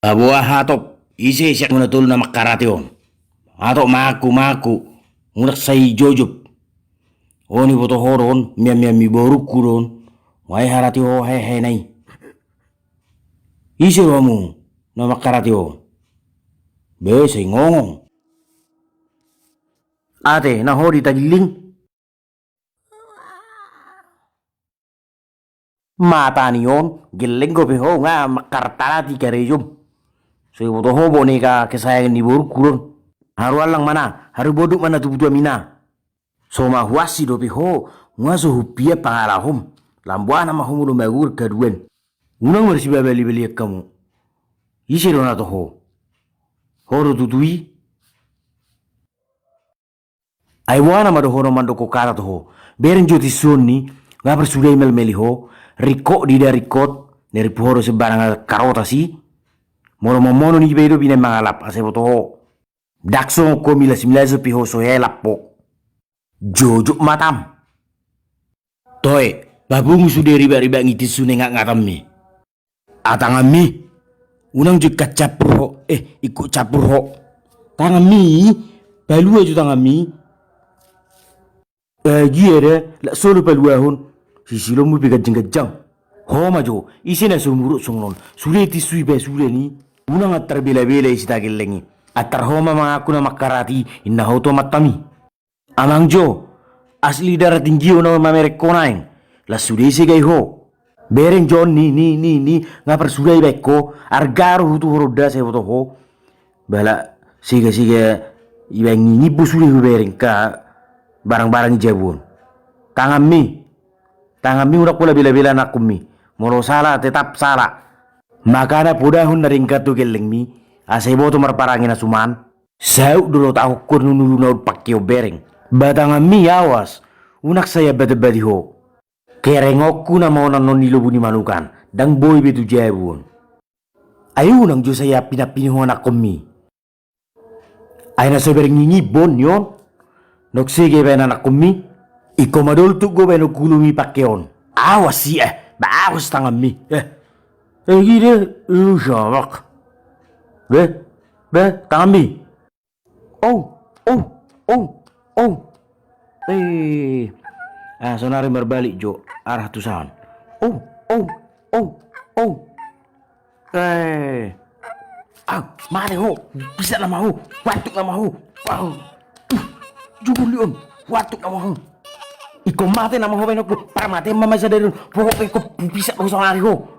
Abuah hatop isi siak munatul na makaration. Hatop maku ngunak say jojob. Oni boto horon mia mi boru kuron. Wai harati ho he nai. Isi romu na makaration. Be say ngongong. Ate na hori tagiling. Mata niyon giling ko beho nga makartala ti karejum. So boto ho boneka kesayangan ni boru kuron. Haru alang mana, haru boduk mana tubuh mina. So mahuasi do beho ngaso hupia pangalahum. Lambuana mahumulo magur kaduen. Unang marsi beli kamu. Isi rona to ho. Horo tutui. Aiwana mado horo mando ko kara to ho. Beren joti sonni ngaper sudah meli ho. Riko di dari kot dari pohoro sebarang karota si. Mono ni bedo bine mangalap ase boto ho. Dakso ko milas piho so helap po. Jojo matam. Toy, babung sudah riba ngiti sune ngatam mi. Atang mi. Unang juga capur ho. Ikut capur ho. Tangan mi. Balu aja tangan mi. Giere, la solo paluahun. Sisilo mu bigat jeng-jeng. Ho majo, isi na sumurut sungnon. Sule ti sui be sule ni. Unang atar bela-bela isi tagil lengi. Atar ho mengaku na makarati inna ho to matami. Amang jo, asli darah tinggi ona mamerek konaing. La sude isi gay ho. Beren John ni ngapar sude beko argaro hutu horoda se foto ho. Bala siga ibang ngibu sude ho beren ka barang-barang jabun. Tangan mi udah pula bila-bila nak kumi. Molo salah tetap salah. Makana pudahun na ring katu geleng mi. Asebo to marparangin na suman. Sauk dulu tahu kur nunu na pakyo bereng. Batangan mi awas. Unak saya bati ho. Kerengokku na mau nanon nilubu ni manukan. Dang boy betu jabun. Ayo nang jo saya pinapiniho na kumi. Ay na sabereng ngibon yon. Nok sige ba na kumi. Iko madol tu go beno kulumi pakeon. Awas sih bawas tangan mi. Gini, jawak. Be, tangan mi. Oh. Sonari berbalik jo arah tusan. Oh. Mari ho, bisa nama ho, watuk nama ho. Wow. Jubur lion, watuk nama ho. Iko mate nama ho benok para mate mama sadar pokok iko bisa ho sonari ho.